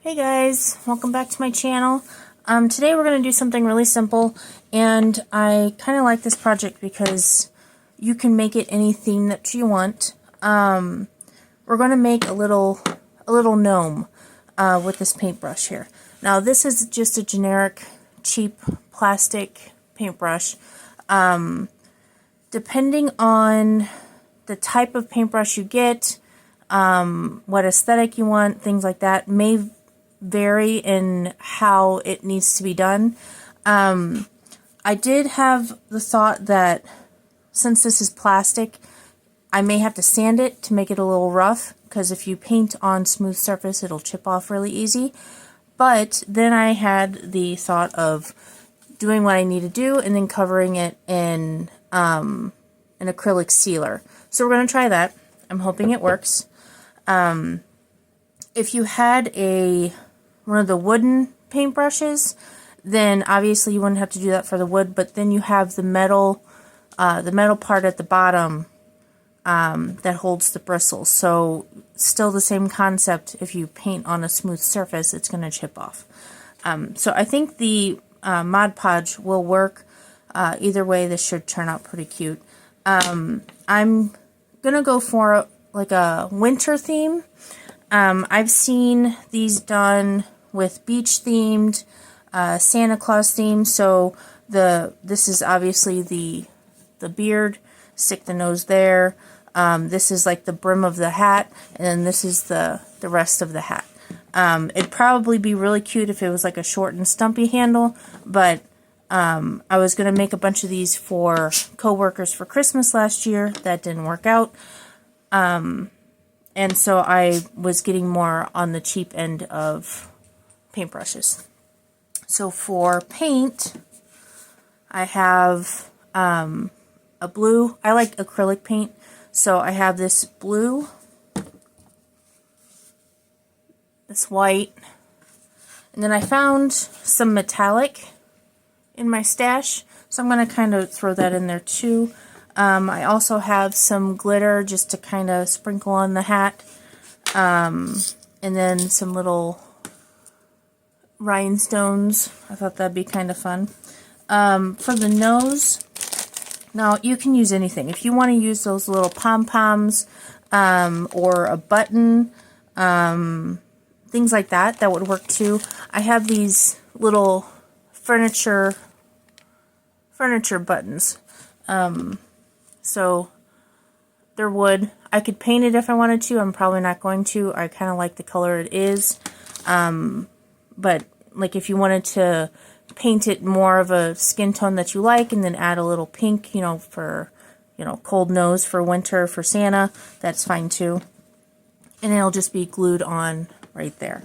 Hey guys, welcome back to my channel. Today we're going to do something really simple, and I kind of like this project because you can make it any theme that you want. We're going to make a little gnome with this paintbrush here. Now this is just a generic cheap plastic paintbrush. Depending on the type of paintbrush you get, what aesthetic you want, things like that may vary in how it needs to be done. I did have the thought that since this is plastic, I may have to sand it to make it a little rough, because if you paint on smooth surface, it'll chip off really easy. But then I had the thought of doing what I need to do and then covering it in an acrylic sealer. So we're going to try that. I'm hoping it works. If you had one of the wooden paintbrushes, then obviously you wouldn't have to do that for the wood, but then you have the metal part at the bottom that holds the bristles. So still the same concept. If you paint on a smooth surface, it's going to chip off. So I think the Mod Podge will work. Either way, this should turn out pretty cute. I'm going to go for like a winter theme. I've seen these done with beach themed, Santa Claus themed. So this is obviously the beard, stick the nose there. This is like the brim of the hat, and then this is the rest of the hat. It'd probably be really cute if it was like a short and stumpy handle, but I was going to make a bunch of these for coworkers for Christmas last year. That didn't work out. And so I was getting more on the cheap end of paintbrushes. So for paint, I have a blue. I like acrylic paint, so I have this blue, this white, and then I found some metallic in my stash, so I'm going to kind of throw that in there too. I also have some glitter just to kind of sprinkle on the hat, and then some little rhinestones. I thought that'd be kind of fun. For the nose, now you can use anything. If you want to use those little pom-poms, or a button, things like that, that would work too. I have these little furniture buttons. So they're wood. I could paint it if I wanted to. I'm probably not going to. I kind of like the color it is. But like if you wanted to paint it more of a skin tone that you like and then add a little pink, for, cold nose for winter for Santa, that's fine too. And it'll just be glued on right there.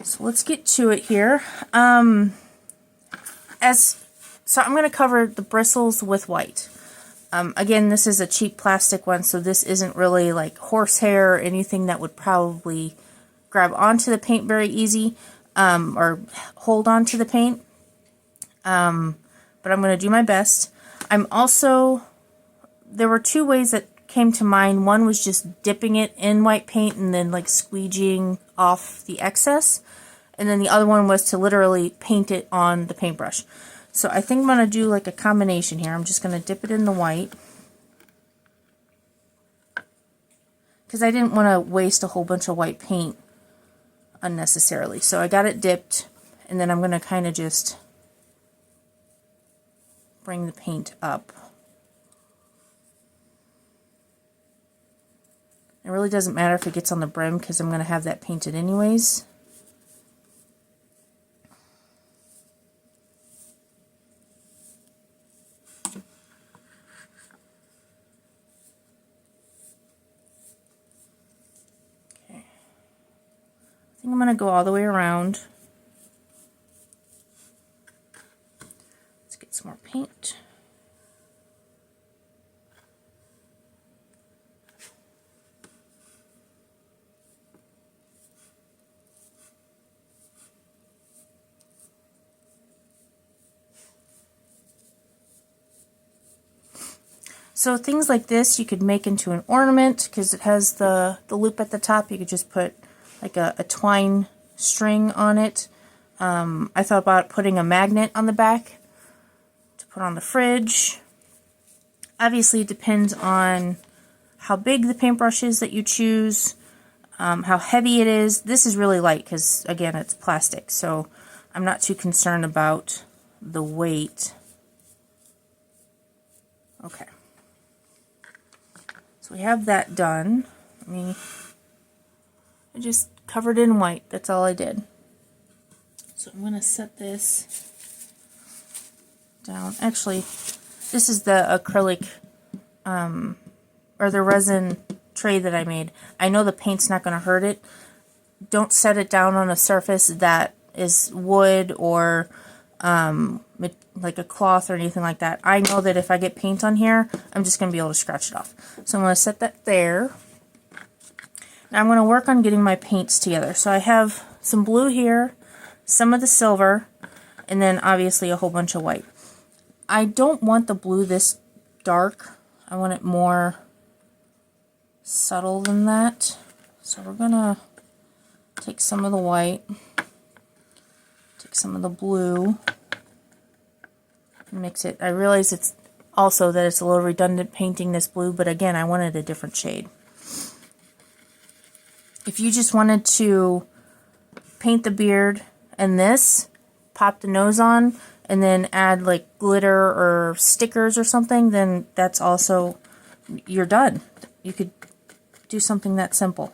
So let's get to it here. So I'm going to cover the bristles with white. Again, this is a cheap plastic one, so this isn't really like horsehair or anything that would probably grab onto the paint very easy, or hold on to the paint. But I'm going to do my best. There were two ways that came to mind. One was just dipping it in white paint and then like squeegeeing off the excess. And then the other one was to literally paint it on the paintbrush. So I think I'm going to do like a combination here. I'm just going to dip it in the white, because I didn't want to waste a whole bunch of white paint unnecessarily. So I got it dipped, and then I'm going to kind of just bring the paint up. It really doesn't matter if it gets on the brim, because I'm going to have that painted anyways. I think I'm going to go all the way around. Let's get some more paint. So things like this you could make into an ornament, because it has the loop at the top. You could just put like a twine string on it. I thought about putting a magnet on the back to put on the fridge. Obviously, it depends on how big the paintbrush is that you choose, how heavy it is. This is really light because, again, it's plastic, so I'm not too concerned about the weight. Okay. So we have that done. I just covered it in white. That's all I did. So I'm going to set this down. Actually, this is the acrylic or the resin tray that I made. I know the paint's not going to hurt it. Don't set it down on a surface that is wood or like a cloth or anything like that. I know that if I get paint on here, I'm just going to be able to scratch it off. So I'm going to set that there. Now I'm going to work on getting my paints together. So I have some blue here, some of the silver, and then obviously a whole bunch of white. I don't want the blue this dark. I want it more subtle than that. So we're going to take some of the white, take some of the blue, and mix it. I realize it's also that it's a little redundant painting this blue, but again, I wanted a different shade. If you just wanted to paint the beard and this, pop the nose on, and then add like glitter or stickers or something, then that's also, you're done. You could do something that simple.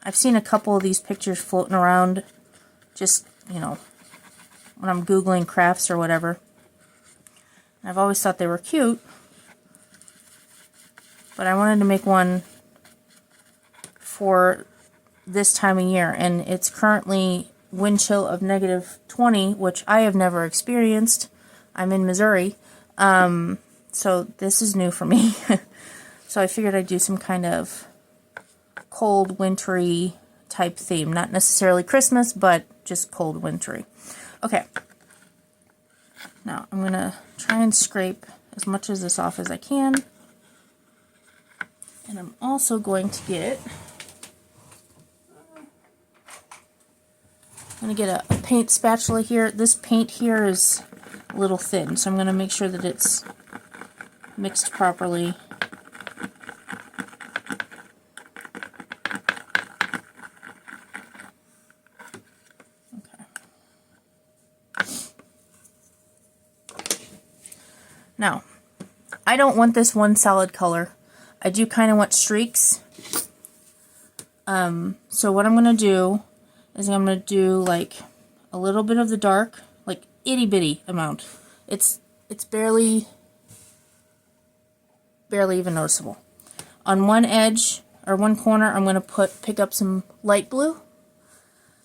I've seen a couple of these pictures floating around just, you know, when I'm Googling crafts or whatever. I've always thought they were cute, but I wanted to make one for this time of year, and it's currently wind chill of -20, which I have never experienced. I'm in Missouri, so this is new for me. So I figured I'd do some kind of cold, wintry type theme. Not necessarily Christmas, but just cold, wintry. Okay. Now I'm going to try and scrape as much of this off as I can. And I'm also going to get... I'm going to get a paint spatula here. This paint here is a little thin, so I'm going to make sure that it's mixed properly. Okay. Now, I don't want this one solid color. I do kind of want streaks. So what I'm going to do is I'm going to do like a little bit of the dark, like itty bitty amount. It's barely even noticeable. On one edge or one corner, I'm going to pick up some light blue.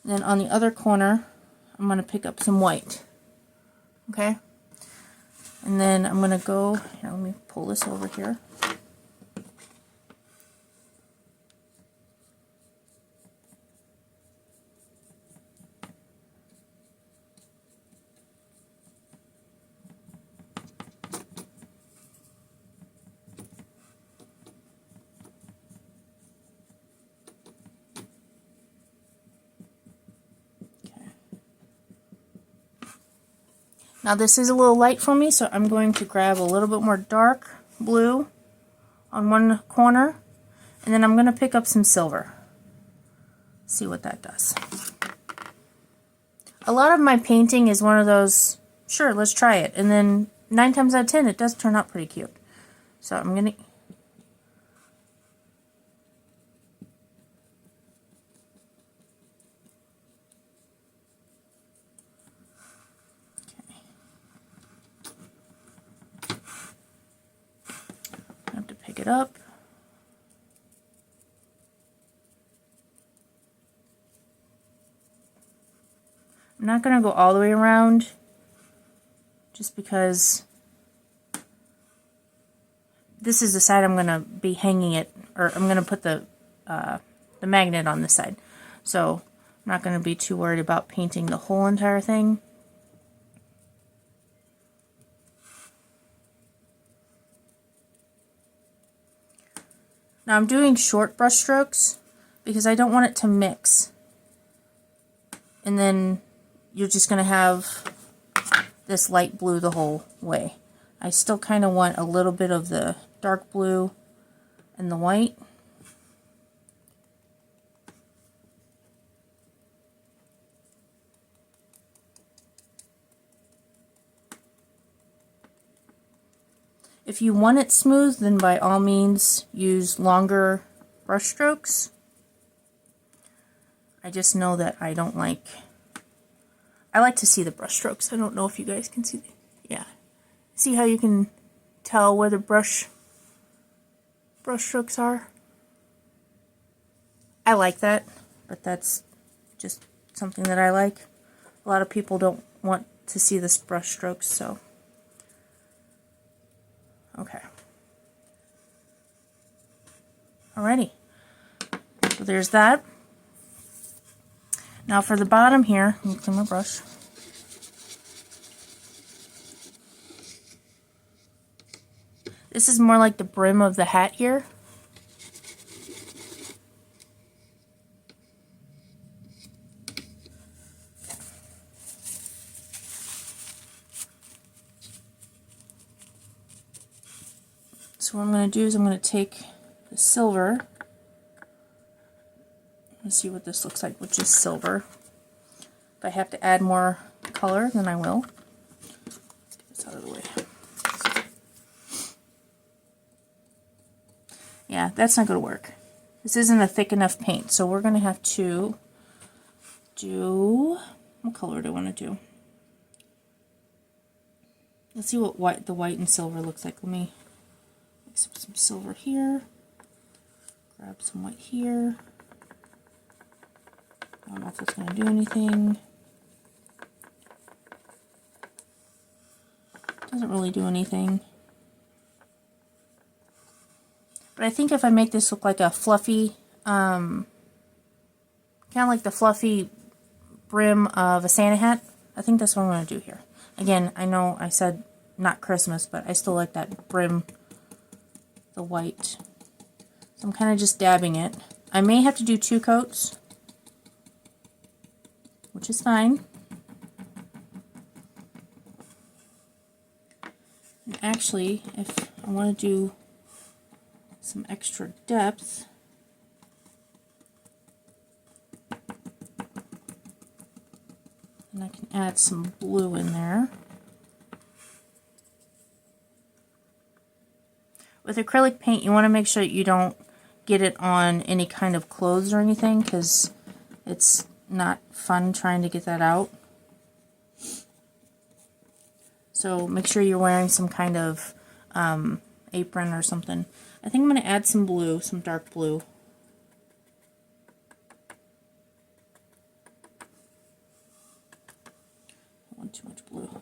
And then on the other corner, I'm going to pick up some white. Okay? And then I'm going to go, here, let me pull this over here. Now this is a little light for me, so I'm going to grab a little bit more dark blue on one corner, and then I'm going to pick up some silver. See what that does. A lot of my painting is one of those, sure, let's try it, and then 9 times out of 10 it does turn out pretty cute. So I'm going to... Pick it up. I'm not going to go all the way around just because this is the side I'm going to be hanging it, or I'm going to put the magnet on this side. So I'm not going to be too worried about painting the whole entire thing. Now I'm doing short brush strokes, because I don't want it to mix. And then you're just going to have this light blue the whole way. I still kind of want a little bit of the dark blue and the white. If you want it smooth, then by all means use longer brush strokes. I just know that I don't like, I like to see the brush strokes. I don't know if you guys can see, yeah. See how you can tell where the brush strokes are? I like that, but that's just something that I like. A lot of people don't want to see this brush strokes, so. Okay. Alrighty. So there's that. Now for the bottom here, let me clean my brush. This is more like the brim of the hat here. So what I'm going to do is I'm going to take the silver. Let's see what this looks like with just silver. If I have to add more color, then I will. Let's get this out of the way. Yeah, that's not going to work. This isn't a thick enough paint, so we're going to have to do... What color do I want to do? Let's see what the white and silver looks like. Let me mix up some silver here. Grab some white here. I don't know if that's going to do anything. Doesn't really do anything. But I think if I make this look like a fluffy, kind of like the fluffy brim of a Santa hat, I think that's what I'm going to do here. Again, I know I said not Christmas, but I still like that brim, the white. So I'm kind of just dabbing it. I may have to do 2 coats, which is fine. And actually, if I want to do some extra depth, and I can add some blue in there. With acrylic paint, you want to make sure that you don't get it on any kind of clothes or anything, because it's not fun trying to get that out. So make sure you're wearing some kind of apron or something. I think I'm going to add some blue, some dark blue. I don't want too much blue.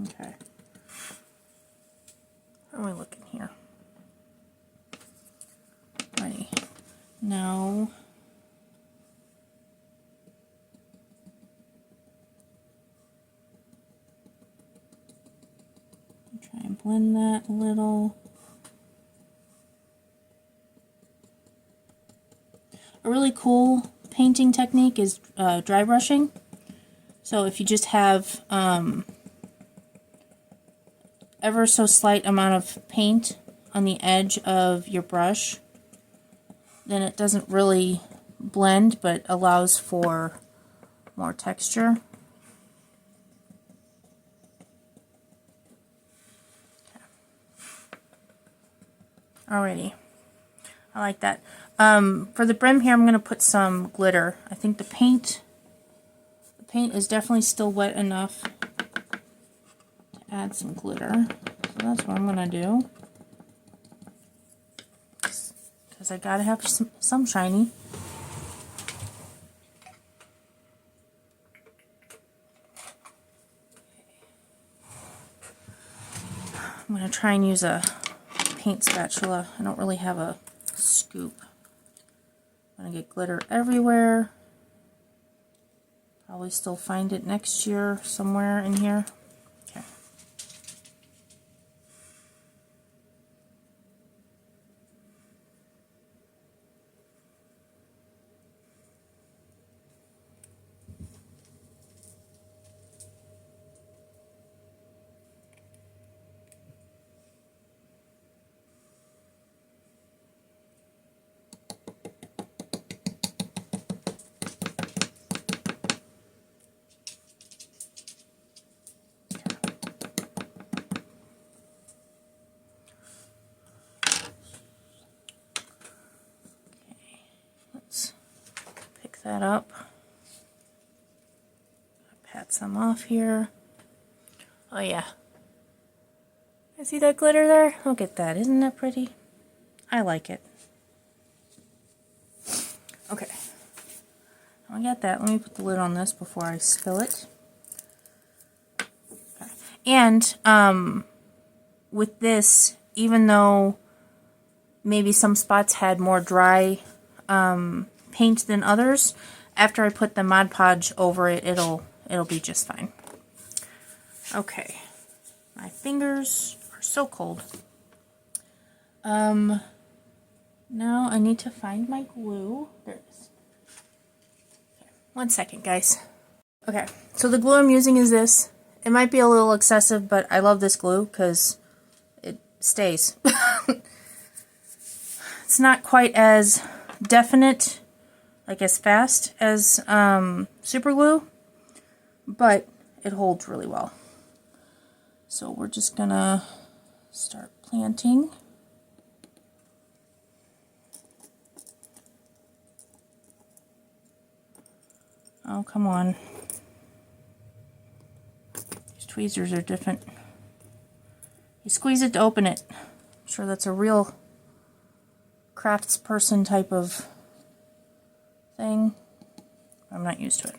Okay. How are we looking here? Ready. Now, try and blend that a little. A really cool painting technique is dry brushing. So if you just have ever so slight amount of paint on the edge of your brush, then it doesn't really blend but allows for more texture. Alrighty, I like that. For the brim here, I'm going to put some glitter. I think the paint is definitely still wet enough to add some glitter. So that's what I'm going to do. Because I got to have some shiny. I'm going to try and use a paint spatula. I don't really have a scoop. I'm going to get glitter everywhere. Probably still find it next year somewhere in here. Okay. Let's pick that up. Pat some off here. Oh yeah. I see that glitter there? Look at that. Isn't that pretty? I like it. Okay. I got that. Let me put the lid on this before I spill it. Okay. And with this, even though maybe some spots had more dry paint than others, after I put the Mod Podge over it, it'll be just fine. Okay. My fingers are so cold. Now I need to find my glue. There it is. Okay. 1 second, guys. Okay, so the glue I'm using is this. It might be a little excessive, but I love this glue because it stays. It's not quite as definite, like as fast as super glue, but it holds really well. So we're just gonna start planting. Oh, come on. These tweezers are different. You squeeze it to open it. I'm sure that's a real craftsperson type of thing. I'm not used to it.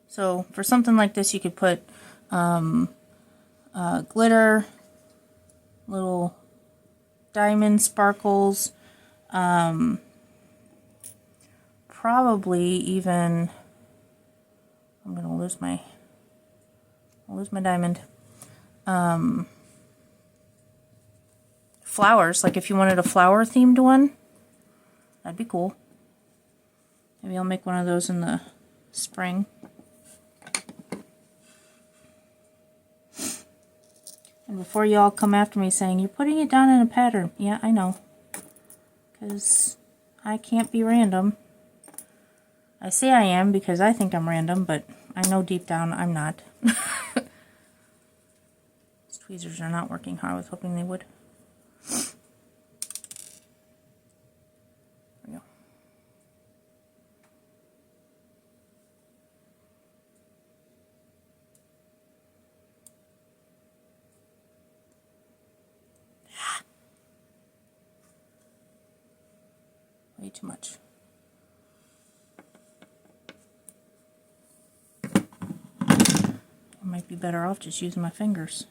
So for something like this, you could put glitter, little diamond sparkles, probably even, I'm gonna lose my diamond. Flowers, like if you wanted a flower themed one, that'd be cool. Maybe I'll make one of those in the spring. And before you all come after me saying, you're putting it down in a pattern. Yeah, I know. Because I can't be random. I say I am because I think I'm random, but I know deep down I'm not. These tweezers are not working how I was hoping they would. There we go. Way too much. I might be better off just using my fingers.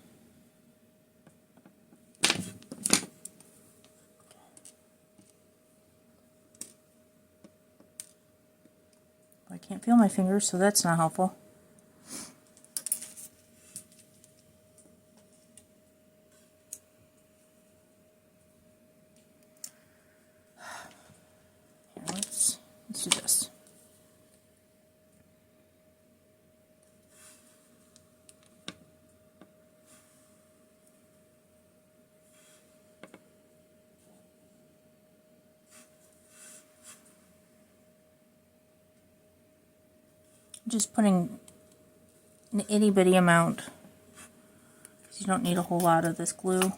I can't feel my fingers, so that's not helpful. Here, let's do this. Just putting an itty bitty amount because you don't need a whole lot of this glue.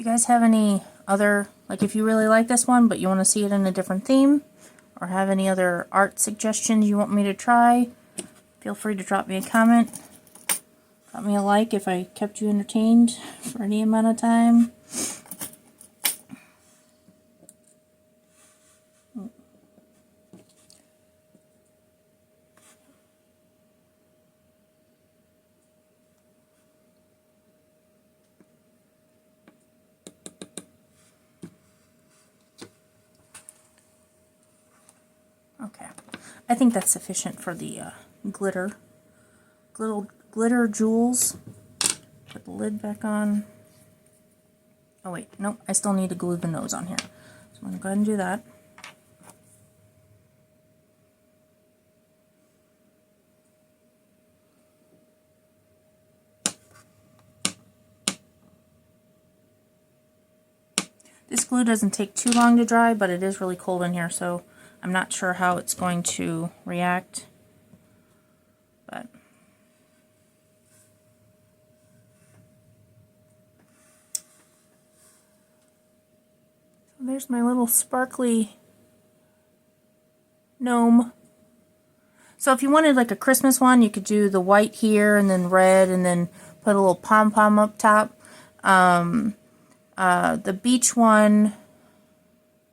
you guys have any other, like if you really like this one but you want to see it in a different theme, or have any other art suggestions you want me to try, feel free to drop me a comment. Drop me a like if I kept you entertained for any amount of time. Okay, I think that's sufficient for the glitter. Glitter jewels. Put the lid back on. Oh wait, nope, I still need to glue the nose on here. So I'm going to go ahead and do that. This glue doesn't take too long to dry, but it is really cold in here, so I'm not sure how it's going to react. But so there's my little sparkly gnome. So if you wanted like a Christmas one, you could do the white here and then red and then put a little pom-pom up top. The beach one,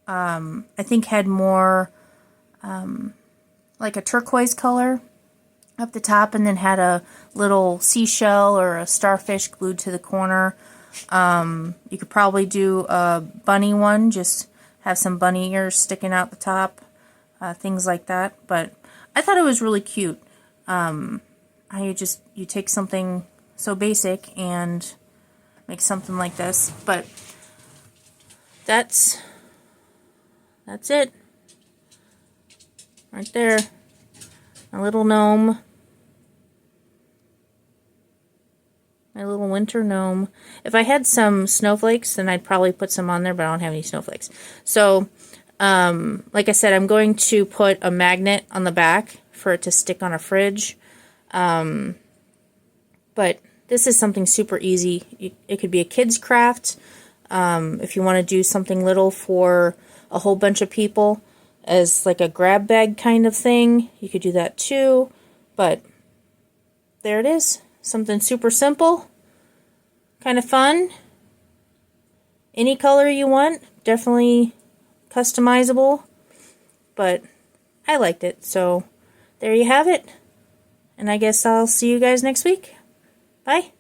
I think had more like a turquoise color up the top, and then had a little seashell or a starfish glued to the corner. You could probably do a bunny one, just have some bunny ears sticking out the top, things like that. But I thought it was really cute. You take something so basic and make something like this. But that's it right there. My little gnome, my little winter gnome. If I had some snowflakes, then I'd probably put some on there, but I don't have any snowflakes. So like I said, I'm going to put a magnet on the back for it to stick on a fridge. But this is something super easy. It could be a kid's craft. If you want to do something little for a whole bunch of people as like a grab bag kind of thing, you could do that too. But there it is. Something super simple, kind of fun. Any color you want, definitely customizable. But I liked it, so there you have it. And I guess I'll see you guys next week. Bye.